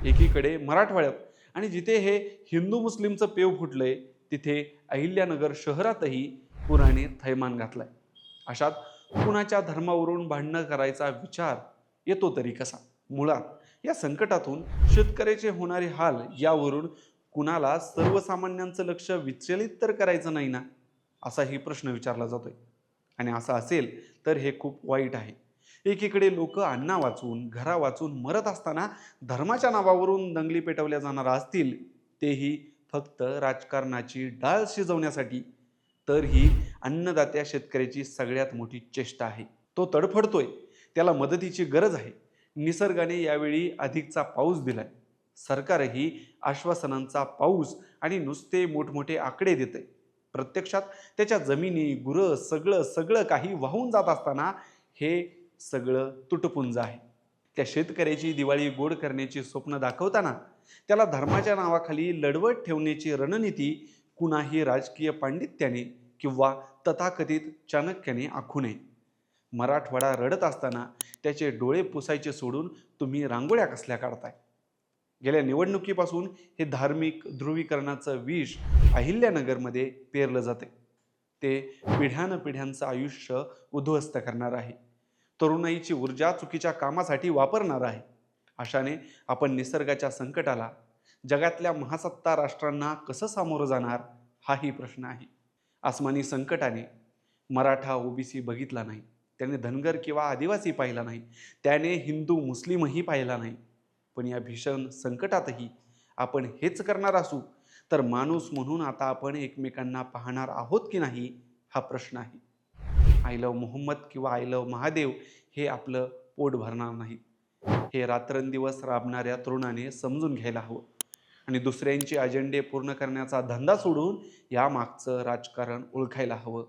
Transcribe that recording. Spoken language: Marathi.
एकीकडे मराठवाड्यात आणि जिथे हे हिंदू मुस्लिमचं पेव फुटलंय तिथे अहिल्यानगर शहरातही पुराने थैमान घातलाय. अशात कुणाच्या धर्मावरून भांडणं करायचा विचार येतो तरी कसा? मुळात या संकटातून शेतकऱ्याचे होणारे हाल यावरून कुणाला सर्वसामान्यांचं लक्ष विचलित तर करायचं नाही ना, असाही प्रश्न विचारला जातोय. आणि असं असेल तर हे खूप वाईट आहे. एकीकडे लोक अन्न वाचून घरा वाचून मरत असताना धर्माच्या नावावरून दंगली पेटवल्या जाणार असतील, तेही फक्त राजकारणाची डाळ शिजवण्यासाठी, तर ही अन्नदात्या शेतकऱ्याची सगळ्यात मोठी चेष्टा आहे. तो तडफडतोय, त्याला मदतीची गरज आहे. निसर्गाने यावेळी अधिकचा पाऊस दिलाय. सरकारही आश्वासनांचा पाऊस आणि नुसते मोठमोठे आकडे देते. प्रत्यक्षात त्याच्या जमिनी गुरं सगळं सगळं काही वाहून जात असताना हे सगळं तुटपुंज आहे. त्या शेतकऱ्याची दिवाळी गोड करण्याची स्वप्न दाखवताना त्याला धर्माच्या नावाखाली लढवत ठेवण्याची रणनीती कुणाही राजकीय पांडित्याने किंवा तथाकथित चाणक्याने आखू नये. मराठवाडा रडत असताना त्याचे डोळे पुसायचे सोडून तुम्ही रांगोळ्या कसल्या काढताय? गेल्या निवडणुकीपासून हे धार्मिक ध्रुवीकरणाचं विष अहिल्यानगरमध्ये पेरलं जाते. ते पिढ्यानपिढ्यांचं आयुष्य उद्ध्वस्त करणार आहे. तरुणाईची ऊर्जा चुकीच्या कामासाठी वापरणार आहे. अशाने आपण निसर्गाच्या संकटाला जगातल्या महासत्ता राष्ट्रांना कसं सामोरं जाणार, हाही प्रश्न आहे. आसमानी संकटाने मराठा ओबीसी बघितला नाही, त्याने धनगर किंवा आदिवासी पाहिला नाही, त्याने हिंदू मुस्लिमही पाहिला नाही. पण या भीषण संकटातही आपण हेच करणार असू तर माणूस म्हणून आता आपण एकमेकांना पाहणार आहोत की नाही, हा प्रश्न आहे. आय लव्ह मोहम्मद किंवा आय लव्ह महादेव हे आपलं पोट भरणार नाही, हे रात्रंदिवस राबणाऱ्या तरुणाने समजून घ्यायला हवं. आणि दुसऱ्यांचे अजेंडे पूर्ण करण्याचा धंदा सोडून यामागचं राजकारण ओळखायला हवं.